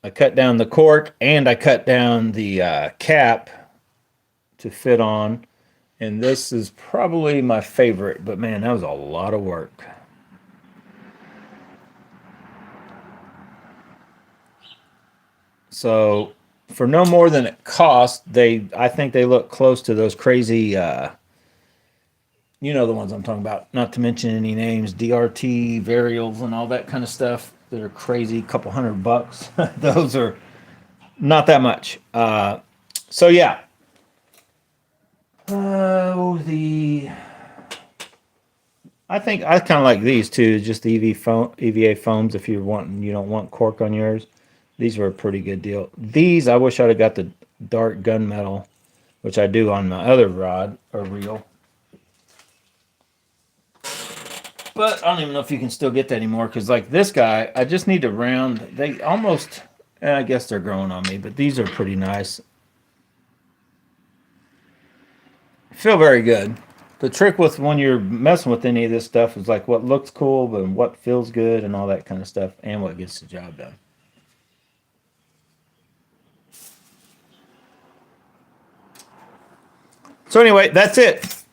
I cut down the cork and I cut down the cap to fit on. And this is probably my favorite, but man, that was a lot of work. So for no more than it cost, I think they look close to those crazy, you know the ones I'm talking about, not to mention any names, DRT, Varials, and all that kind of stuff that are crazy, couple $100. Those are not that much. So yeah. I think I kind of like these too, just the EVA foams if you don't want cork on yours. These were a pretty good deal. These, I wish I'd have got the dark gunmetal, which I do on my other rod or reel. But I don't even know if you can still get that anymore, because like this guy, I just need to round. They almost, I guess they're growing on me, but these are pretty nice. Feel very good. The trick with when you're messing with any of this stuff is like what looks cool, but what feels good and all that kind of stuff, and what gets the job done. So anyway, that's it.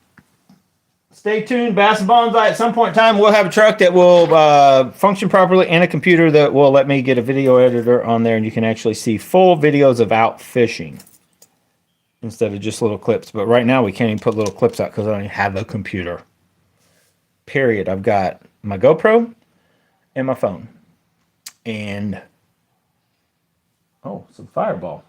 Stay tuned, Bass and Bonsai. At some point in time, we'll have a truck that will function properly and a computer that will let me get a video editor on there, and you can actually see full videos of out fishing instead of just little clips. But right now, we can't even put little clips out because I don't even have a computer. Period. I've got my GoPro and my phone. And, oh, some Fireball.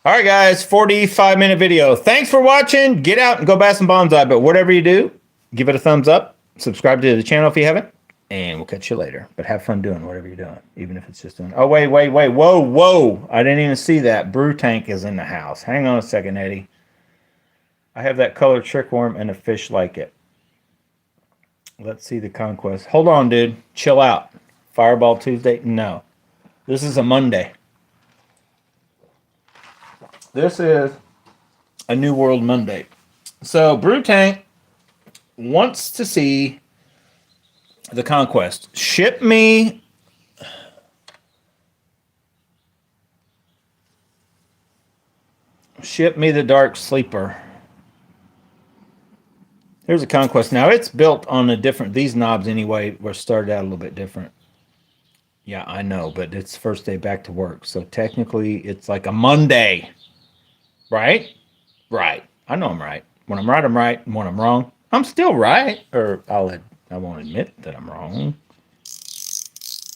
All right, guys, 45-minute video. Thanks for watching. Get out and go bass some bonsai. But whatever you do, give it a thumbs up. Subscribe to the channel if you haven't. And we'll catch you later. But have fun doing whatever you're doing, even if it's just doing... Oh, wait. Whoa. I didn't even see that. Brew tank is in the house. Hang on a second, Eddie. I have that colored trickworm and a fish like it. Let's see the conquest. Hold on, dude. Chill out. Fireball Tuesday? No. This is a Monday. This is a New World Monday. So, Brew Tank wants to see the conquest. Ship me the Dark Sleeper. Here's a conquest. Now, it's built on a different... These knobs, anyway, were started out a little bit different. Yeah, I know, but it's first day back to work. So, technically, it's like a Monday. Right? Right. I know I'm right. When I'm right, I'm right. And when I'm wrong, I'm still right. Or I won't admit that I'm wrong.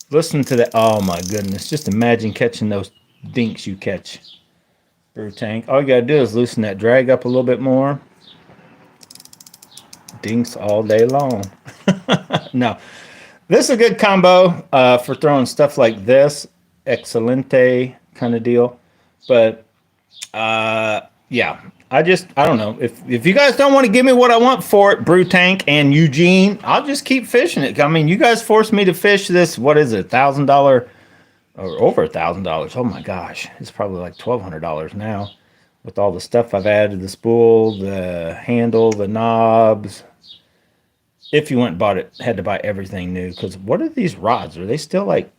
Listen to that. Oh, my goodness. Just imagine catching those dinks you catch. Brew tank. All you got to do is loosen that drag up a little bit more. Dinks all day long. No. This is a good combo for throwing stuff like this. Excelente kind of deal. But... yeah, I don't know. If you guys don't want to give me what I want for it, Brew Tank and Eugene, I'll just keep fishing it. I mean, you guys forced me to fish this, what is it, $1,000 or over $1,000. Oh my gosh, it's probably like $1,200 now with all the stuff I've added, the spool, the handle, the knobs. If you went and bought it, had to buy everything new. Because what are these rods? Are they still like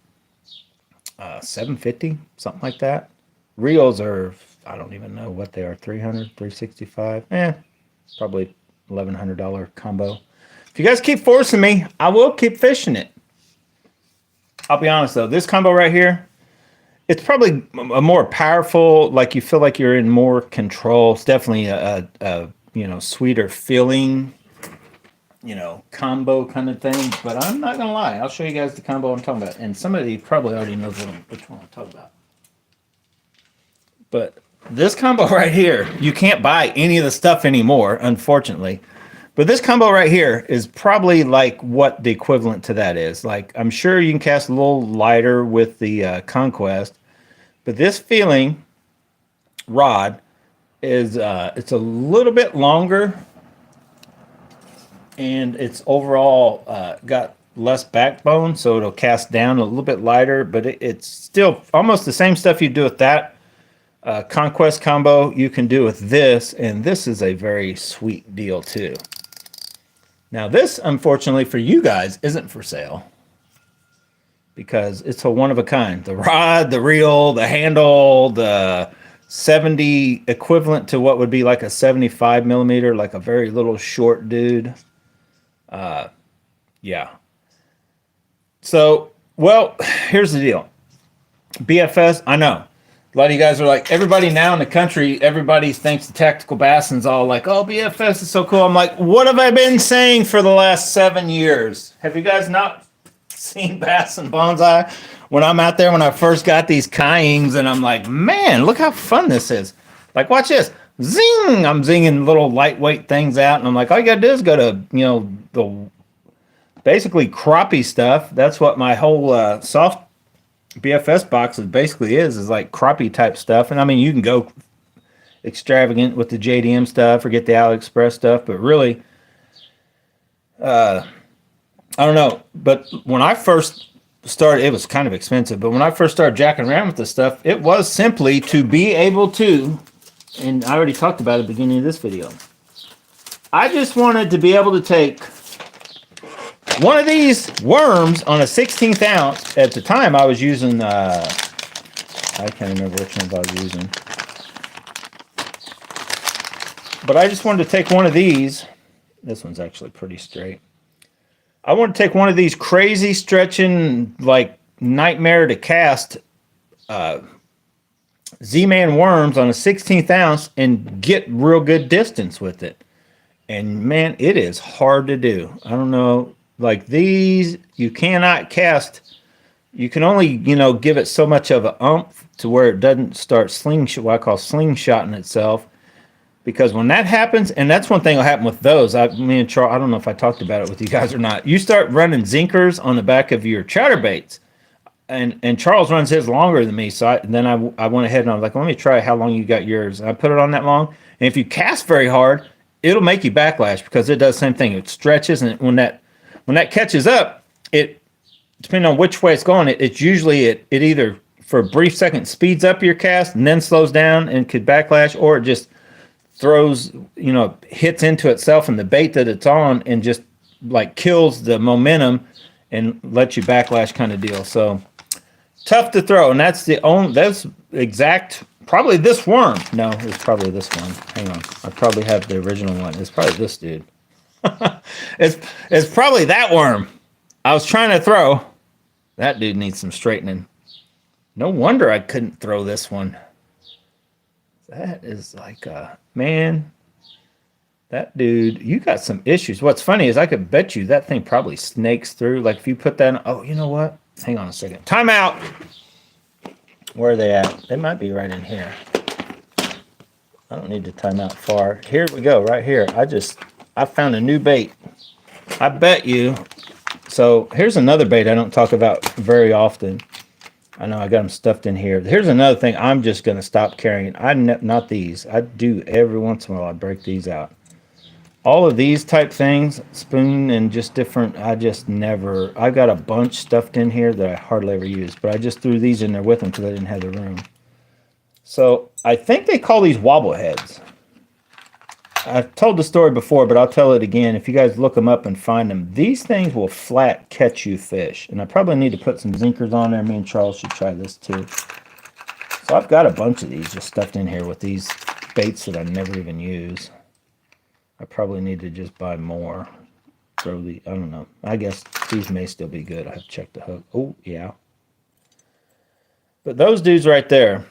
$750, something like that? Reels are... I don't even know what they are. 300, 365. Probably $1,100 combo. If you guys keep forcing me, I will keep fishing it. I'll be honest though, this combo right here, it's probably a more powerful, like you feel like you're in more control. It's definitely a sweeter feeling, combo kind of thing. But I'm not gonna lie, I'll show you guys the combo I'm talking about. And somebody probably already knows which one I'm talking about. But this combo right here, you can't buy any of the stuff anymore, unfortunately. But this combo right here is probably like what the equivalent to that is. Like, I'm sure you can cast a little lighter with the Conquest. But this feeling rod is, it's a little bit longer. And it's overall got less backbone, so it'll cast down a little bit lighter. But it's still almost the same stuff you do with that. Conquest combo you can do with this, and this is a very sweet deal too. Now this, unfortunately for you guys, isn't for sale because it's a one of a kind. The rod, the reel, the handle, the 70 equivalent to what would be like a 75 millimeter, like a very little short dude. Yeah. So, well, here's the deal. BFS, I know. A lot of you guys are like, everybody now in the country, everybody thinks the tactical bassing's all like, oh, BFS is so cool. I'm like, what have I been saying for the last 7 years? Have you guys not seen Bass and Bonsai? When I'm out there, when I first got these kayings, and I'm like, man, look how fun this is. Like, watch this. Zing! I'm zinging little lightweight things out, and I'm like, all you got to do is go to, the basically crappie stuff. That's what my whole soft BFS box basically is like crappie type stuff. And I mean, you can go extravagant with the JDM stuff or get the AliExpress stuff, but really, I don't know. But when I first started, it was kind of expensive, but when I first started jacking around with this stuff, it was simply to be able to, and I already talked about it at the beginning of this video. I just wanted to be able to take one of these worms on a 16th ounce. At the time, I was using, I can't remember which ones I was using. But I just wanted to take one of these. This one's actually pretty straight. I want to take one of these crazy stretching, like nightmare to cast Z-Man worms on a 16th ounce and get real good distance with it. And man, it is hard to do. I don't know. Like these, you cannot cast. You can only, give it so much of an oomph to where it doesn't start what I call slingshotting itself. Because when that happens, and that's one thing will happen with those. Me and Charles, I don't know if I talked about it with you guys or not. You start running Zinkerz on the back of your chatterbaits, and Charles runs his longer than me. So then I went ahead and I was like, let me try how long you got yours. And I put it on that long, and if you cast very hard, it'll make you backlash because it does the same thing. It stretches, and when that catches up, it depending on which way it's going, it's usually it either for a brief second speeds up your cast and then slows down and could backlash, or it just throws, hits into itself and the bait that it's on and just like kills the momentum and lets you backlash kind of deal. So tough to throw. And that's exact, probably this worm. No, it's probably this one. Hang on. I probably have the original one. It's probably this dude. It's probably that worm I was trying to throw. That dude needs some straightening. No wonder I couldn't throw this one. That is like man, that dude, you got some issues. What's funny is I could bet you that thing probably snakes through. Like if you put that, oh, you know what? Hang on a second. Time out. Where are they at? They might be right in here. I don't need to time out far. Here we go, right here. I found a new bait. I bet you. So here's another bait I don't talk about very often. I know I got them stuffed in here. Here's another thing I'm just going to stop carrying. Not these. I do every once in a while. I break these out. All of these type things, spoon and just different, I got a bunch stuffed in here that I hardly ever use. But I just threw these in there with them because I didn't have the room. So I think they call these wobble heads. I've told the story before, but I'll tell it again. If you guys look them up and find them, these things will flat catch you fish. And I probably need to put some Zinkerz on there. Me and Charles should try this too. So I've got a bunch of these just stuffed in here with these baits that I never even use. I probably need to just buy more. I don't know. I guess these may still be good. I have to check the hook. Oh, yeah. But those dudes right there,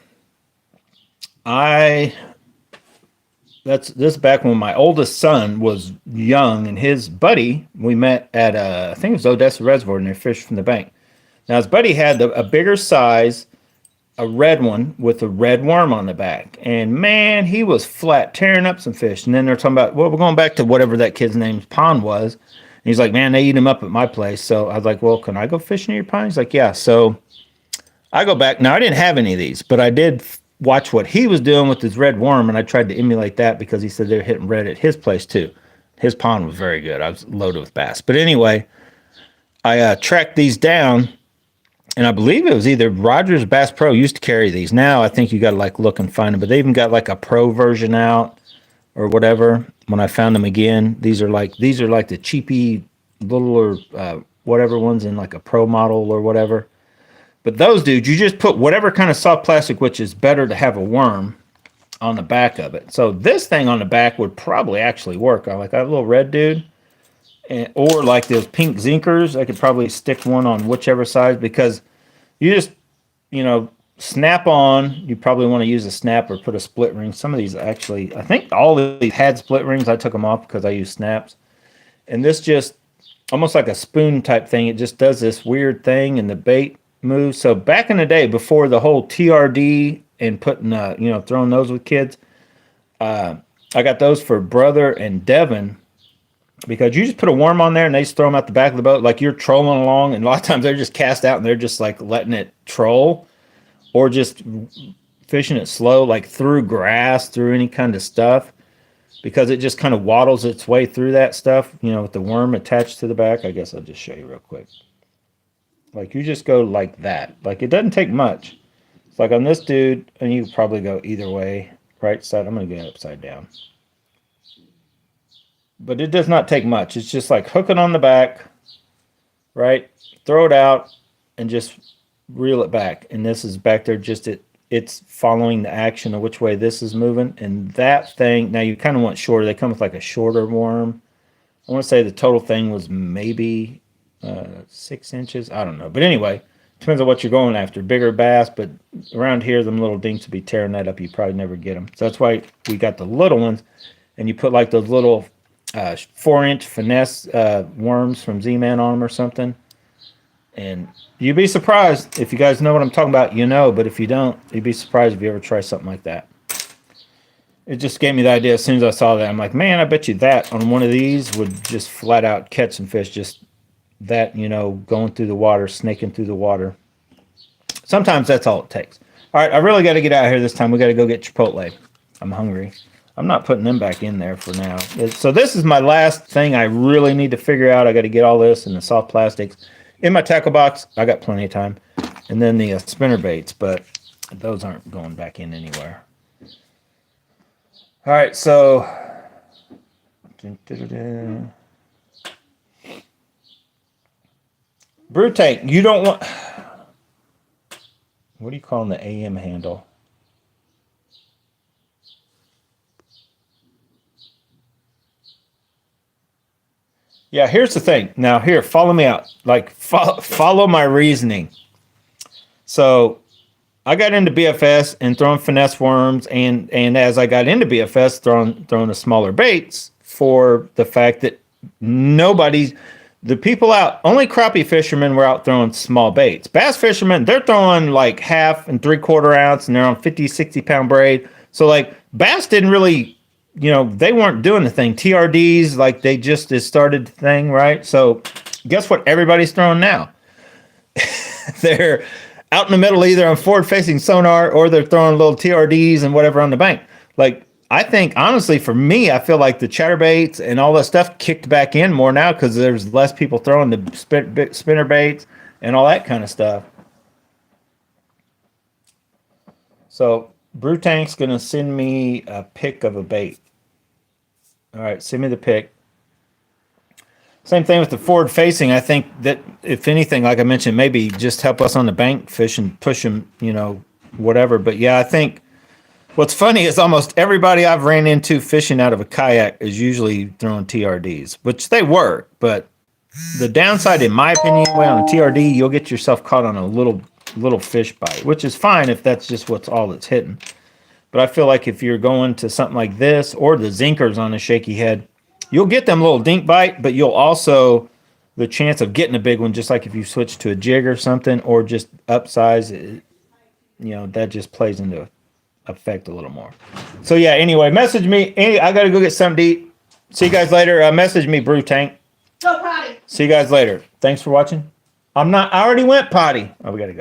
this back when my oldest son was young, and his buddy, we met at I think it was Odessa Reservoir, and they fished from the bank. Now his buddy had a bigger size, a red one with a red worm on the back, and man, he was flat tearing up some fish. And then they're talking about, well, we're going back to whatever that kid's name's pond was, and he's like, man, they eat him up at my place. So I was like, well, can I go fishing in your pond? He's like, yeah. So I go back. Now I didn't have any of these, but I did watch what he was doing with his red worm, and I tried to emulate that because he said they're hitting red at his place too. His pond was very good. I was loaded with bass. But anyway, I tracked these down, and I believe it was either Rogers or Bass Pro used to carry these. Now I think you got to like look and find them, but they even got like a pro version out or whatever. When I found them again, these are like the cheapy little or whatever ones in like a pro model or whatever. But those dudes, you just put whatever kind of soft plastic, which is better to have a worm on the back of it. So this thing on the back would probably actually work. I like that little red dude. Or like those pink Zinkerz. I could probably stick one on whichever side, because you just, snap on. You probably want to use a snap or put a split ring. Some of these actually, I think all of these had split rings. I took them off because I use snaps. And this just, almost like a spoon type thing, it just does this weird thing, and the bait moves. So back in the day, before the whole TRD and putting, throwing those with kids, I got those for Brother and Devin, because you just put a worm on there and they just throw them out the back of the boat like you're trolling along, and a lot of times they're just cast out and they're just like letting it troll, or just fishing it slow, like through grass, through any kind of stuff, because it just kind of waddles its way through that stuff, with the worm attached to the back. I guess I'll just show you real quick. Like you just go like that. Like it doesn't take much. It's like on this dude, and you probably go either way. Right side, I'm going to get it upside down. But it does not take much. It's just like hook it on the back, right? Throw it out and just reel it back. And this is back there, just it's following the action of which way this is moving. And that thing, now you kind of want shorter. They come with like a shorter worm. I want to say the total thing was maybe 6 inches. I don't know. But anyway, depends on what you're going after. Bigger bass, but around here, them little dinks would be tearing that up. You probably never get them. So that's why we got the little ones. And you put like those little 4-inch finesse worms from Z-Man on them or something. And you'd be surprised. If you guys know what I'm talking about, you know. But if you don't, you'd be surprised if you ever try something like that. It just gave me the idea as soon as I saw that. I'm like, man, I bet you that on one of these would just flat out catch some fish. Just that, you know, going through the water, snaking through the water. Sometimes that's all it takes. All right, I really got to get out of here this time. We got to go get Chipotle. I'm hungry. I'm not putting them back in there for now. So this is my last thing I really need to figure out. I got to get all this in the soft plastics in my tackle box. I got plenty of time. And then the spinner baits, but those aren't going back in anywhere. All right, so brew tank. You don't want. What are you calling the AM handle? Yeah, here's the thing. Now, here, follow me out. Like, follow my reasoning. So, I got into BFS and throwing finesse worms, and as I got into BFS, throwing the smaller baits for the fact that the people out, only crappie fishermen were out throwing small baits. Bass fishermen, they're throwing like 1/2 and 3/4 ounce, and they're on 50, 60 pound braid. So, like, bass didn't really. You know, they weren't doing the thing. TRDs, like they just started the thing, right? So guess what everybody's throwing now? They're out in the middle, either on forward-facing sonar or they're throwing little TRDs and whatever on the bank. Like, I think, honestly, for me, I feel like the chatterbaits and all that stuff kicked back in more now because there's less people throwing the spinner baits and all that kind of stuff. So Brew Tank's going to send me a pic of a bait. All right, send me the pic. Same thing with the forward facing. I think that if anything, like I mentioned, maybe just help us on the bank fish and push them, you know, whatever. But yeah, I think what's funny is almost everybody I've ran into fishing out of a kayak is usually throwing TRDs, which they work. But the downside, in my opinion, on a TRD, you'll get yourself caught on a little fish bite, which is fine if that's just what's all that's hitting. But I feel like if you're going to something like this or the Zinkerz on a shaky head, you'll get them little dink bite, but you'll also, the chance of getting a big one, just like if you switch to a jig or something, or just upsize, you know, that just plays into effect a little more. So yeah, anyway, message me. I got to go get something to eat. See you guys later. Message me, Brew Tank. Go potty. See you guys later. Thanks for watching. I already went potty. Oh, we got to go.